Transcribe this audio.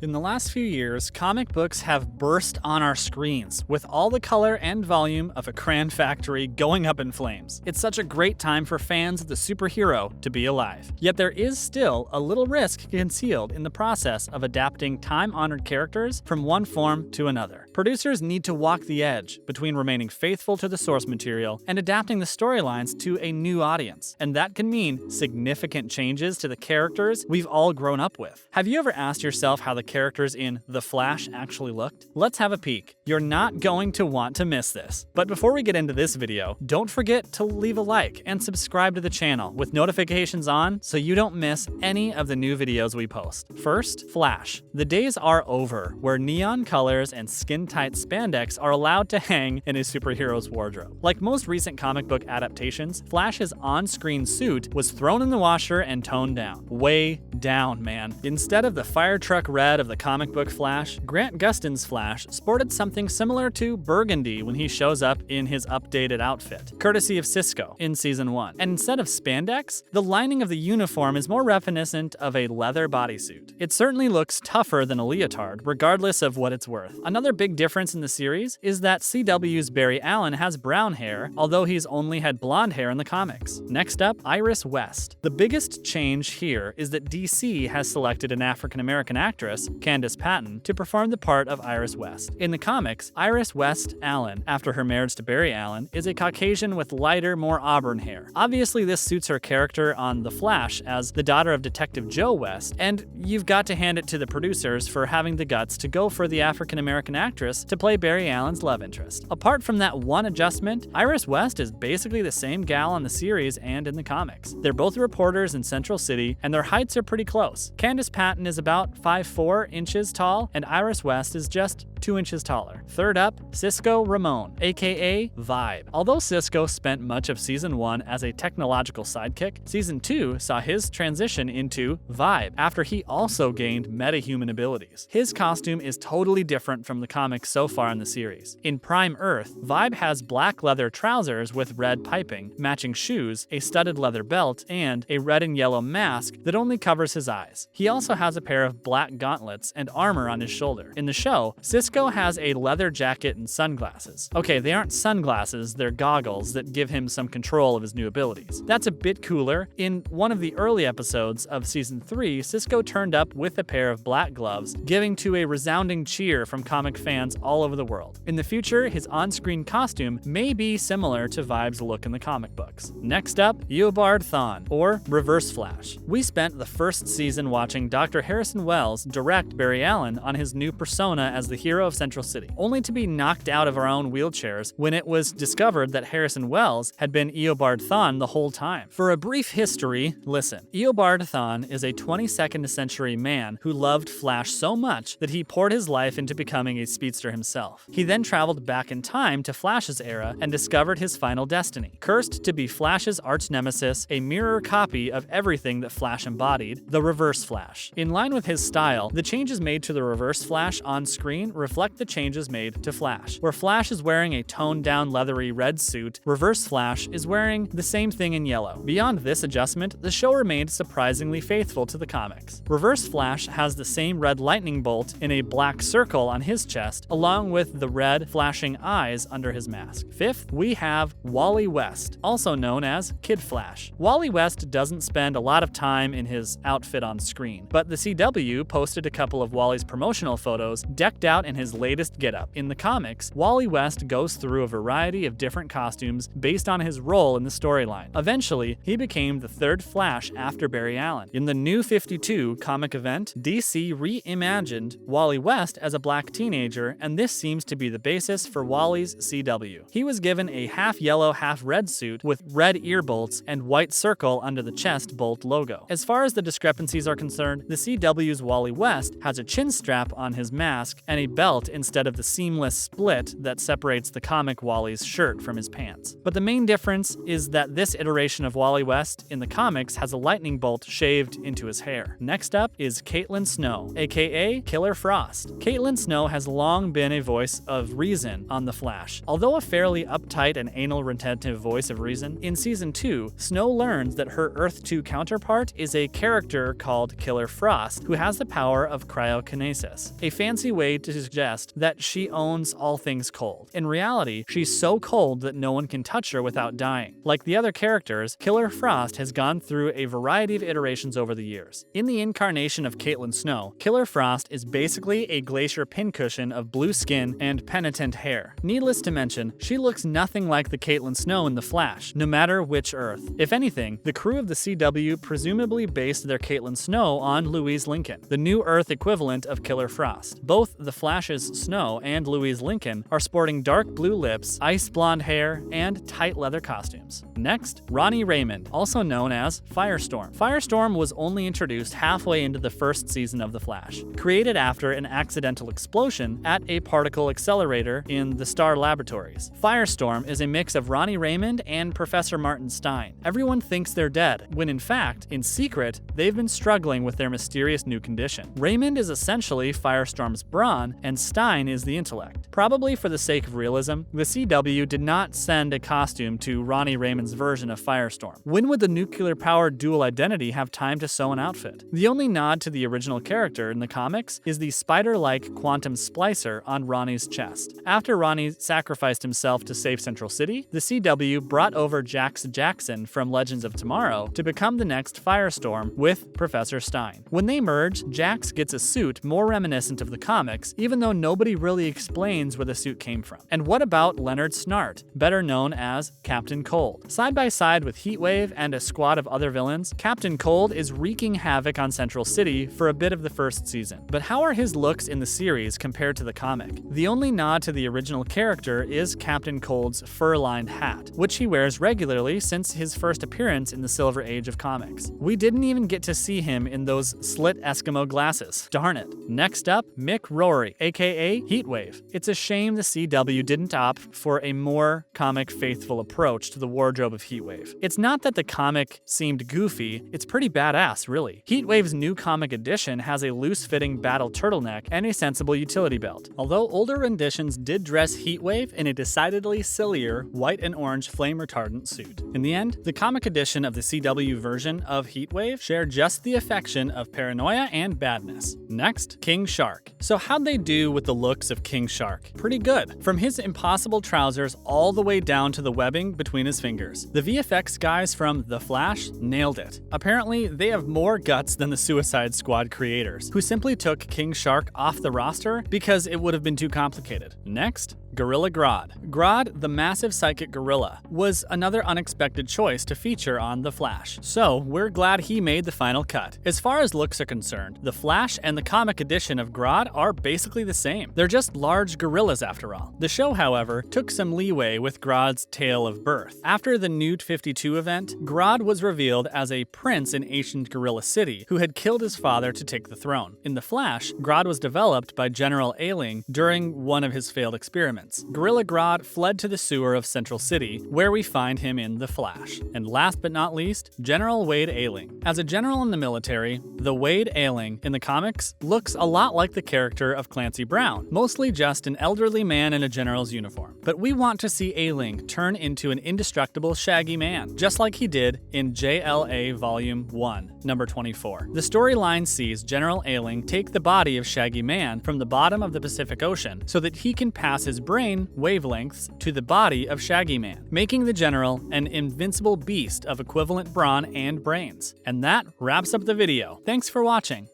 In the last few years, comic books have burst on our screens, with all the color and volume of a crayon factory going up in flames. It's such a great time for fans of the superhero to be alive. Yet there is still a little risk concealed in the process of adapting time-honored characters from one form to another. Producers need to walk the edge between remaining faithful to the source material and adapting the storylines to a new audience, and that can mean significant changes to the characters we've all grown up with. Have you ever asked yourself how the characters in The Flash actually looked? Let's have a peek. You're not going to want to miss this. But before we get into this video, don't forget to leave a like and subscribe to the channel with notifications on so you don't miss any of the new videos we post. First, Flash. The days are over where neon colors and skin-tight spandex are allowed to hang in a superhero's wardrobe. Like most recent comic book adaptations, Flash's on-screen suit was thrown in the washer and toned down. Way down, man. Instead of the fire truck red of the comic book Flash, Grant Gustin's Flash sported something similar to burgundy when he shows up in his updated outfit, courtesy of Cisco in Season 1. And instead of spandex, the lining of the uniform is more reminiscent of a leather bodysuit. It certainly looks tougher than a leotard, regardless of what it's worth. Another big difference in the series is that CW's Barry Allen has brown hair, although he's only had blonde hair in the comics. Next up, Iris West. The biggest change here is that DC has selected an African-American actress, Candice Patton, to perform the part of Iris West. In the comics, Iris West Allen, after her marriage to Barry Allen, is a Caucasian with lighter, more auburn hair. Obviously, this suits her character on The Flash as the daughter of Detective Joe West, and you've got to hand it to the producers for having the guts to go for the African-American actress to play Barry Allen's love interest. Apart from that one adjustment, Iris West is basically the same gal on the series and in the comics. They're both reporters in Central City, and their heights are pretty close. Candice Patton is about 5'4" inches tall, and Iris West is just 2 inches taller. Third up, Cisco Ramon, aka Vibe. Although Cisco spent much of Season 1 as a technological sidekick, Season 2 saw his transition into Vibe after he also gained metahuman abilities. His costume is totally different from the comics so far in the series. In Prime Earth, Vibe has black leather trousers with red piping, matching shoes, a studded leather belt, and a red and yellow mask that only covers his eyes. He also has a pair of black gauntlets and armor on his shoulder. In the show, Cisco has a leather jacket and sunglasses. Okay, they aren't sunglasses, they're goggles that give him some control of his new abilities. That's a bit cooler. In one of the early episodes of Season 3, Cisco turned up with a pair of black gloves, giving to a resounding cheer from comic fans all over the world. In the future, his on-screen costume may be similar to Vibe's look in the comic books. Next up, Eobard Thawne, or Reverse Flash. We spent the first season watching Dr. Harrison Wells direct Barry Allen on his new persona as the hero of Central City, only to be knocked out of our own wheelchairs when it was discovered that Harrison Wells had been Eobard Thawne the whole time. For a brief history, listen. Eobard Thawne is a 22nd century man who loved Flash so much that he poured his life into becoming a speedster himself. He then traveled back in time to Flash's era and discovered his final destiny. Cursed to be Flash's arch nemesis, a mirror copy of everything that Flash embodied, the Reverse Flash. In line with his style, the changes made to the Reverse Flash on screen reflect the changes made to Flash. Where Flash is wearing a toned-down leathery red suit, Reverse Flash is wearing the same thing in yellow. Beyond this adjustment, the show remained surprisingly faithful to the comics. Reverse Flash has the same red lightning bolt in a black circle on his chest, along with the red flashing eyes under his mask. Fifth, we have Wally West, also known as Kid Flash. Wally West doesn't spend a lot of time in his outfit on screen, but the CW posted a couple of Wally's promotional photos decked out in his latest getup. In the comics, Wally West goes through a variety of different costumes based on his role in the storyline. Eventually, he became the third Flash after Barry Allen. In the New 52 comic event, DC reimagined Wally West as a black teenager, and this seems to be the basis for Wally's CW. He was given a half-yellow, half-red suit with red ear bolts and white circle under the chest bolt logo. As far as the discrepancies are concerned, the CW's Wally West has a chin strap on his mask and a belt instead of the seamless split that separates the comic Wally's shirt from his pants. But the main difference is that this iteration of Wally West in the comics has a lightning bolt shaved into his hair. Next up is Caitlin Snow, aka Killer Frost. Caitlin Snow has long been a voice of reason on The Flash. Although a fairly uptight and anal retentive voice of reason, in Season 2, Snow learns that her Earth 2 counterpart is a character called Killer Frost, who has the power of cryokinesis, a fancy way to suggest that she owns all things cold. In reality, she's so cold that no one can touch her without dying. Like the other characters, Killer Frost has gone through a variety of iterations over the years. In the incarnation of Caitlin Snow, Killer Frost is basically a glacier pincushion of blue skin and penitent hair. Needless to mention, she looks nothing like the Caitlin Snow in The Flash, no matter which Earth. If anything, the crew of the CW presumably based their Caitlin Snow on Louise Lincoln, the new Earth equivalent of Killer Frost. Both The Flash's Snow and Louise Lincoln are sporting dark blue lips, ice blonde hair, and tight leather costumes. Next, Ronnie Raymond, also known as Firestorm. Firestorm was only introduced halfway into the first season of The Flash, created after an accidental explosion at a particle accelerator in the Star Laboratories. Firestorm is a mix of Ronnie Raymond and Professor Martin Stein. Everyone thinks they're dead, when in fact, in secret, they've been struggling with their mysterious new condition. Raymond is essentially Firestorm's brawn, and Stein is the intellect. Probably for the sake of realism, the CW did not send a costume to Ronnie Raymond's version of Firestorm. When would the nuclear-powered dual identity have time to sew an outfit? The only nod to the original character in the comics is the spider-like quantum splicer on Ronnie's chest. After Ronnie sacrificed himself to save Central City, the CW brought over Jax Jackson from Legends of Tomorrow to become the next Firestorm with Professor Stein. When they merge, Jax gets a suit more reminiscent of the comics, even though nobody really explains where the suit came from. And what about Leonard Snart, better known as Captain Cold? Side by side with Heatwave and a squad of other villains, Captain Cold is wreaking havoc on Central City for a bit of the first season. But how are his looks in the series compared to the comic? The only nod to the original character is Captain Cold's fur-lined hat, which he wears regularly since his first appearance in the Silver Age of comics. We didn't even get to see him in those slit Eskimo glasses. Darn it. Next up, Mick Rory, aka Heatwave. It's a shame the CW didn't opt for a more comic-faithful approach to the wardrobe of Heatwave. It's not that the comic seemed goofy, it's pretty badass, really. Heatwave's new comic edition has a loose-fitting battle turtleneck and a sensible utility belt. Although older renditions did dress Heatwave in a decidedly sillier white and orange flame-retardant suit. In the end, the comic edition of the CW version of Heatwave shared just the affection of paranoia and badness. Next, King Shark. So how'd they do with the looks of King Shark? Pretty good. From his impossible trousers all the way down to the webbing between his fingers. The VFX guys from The Flash nailed it. Apparently, they have more guts than the Suicide Squad creators, who simply took King Shark off the roster because it would have been too complicated. Next, Gorilla Grodd. Grodd, the massive psychic gorilla, was another unexpected choice to feature on The Flash, so we're glad he made the final cut. As far as looks are concerned, The Flash and the comic edition of Grodd are basically the same. They're just large gorillas after all. The show, however, took some leeway with Grodd's tale of birth. After the Nude 52 event, Grodd was revealed as a prince in ancient Gorilla City who had killed his father to take the throne. In The Flash, Grodd was developed by General Ailing during one of his failed experiments. Gorilla Grodd fled to the sewer of Central City, where we find him in The Flash. And last but not least, General Wade Ailing. As a general in the military, the Wade Ailing in the comics looks a lot like the character of Clancy Brown, mostly just an elderly man in a general's uniform. But we want to see Ailing turn into an indestructible Shaggy Man, just like he did in JLA Volume 1, number 24. The storyline sees General Ailing take the body of Shaggy Man from the bottom of the Pacific Ocean so that he can pass his brain wavelengths to the body of Shaggy Man, making the General an invincible beast of equivalent brawn and brains. And that wraps up the video. Thanks for watching.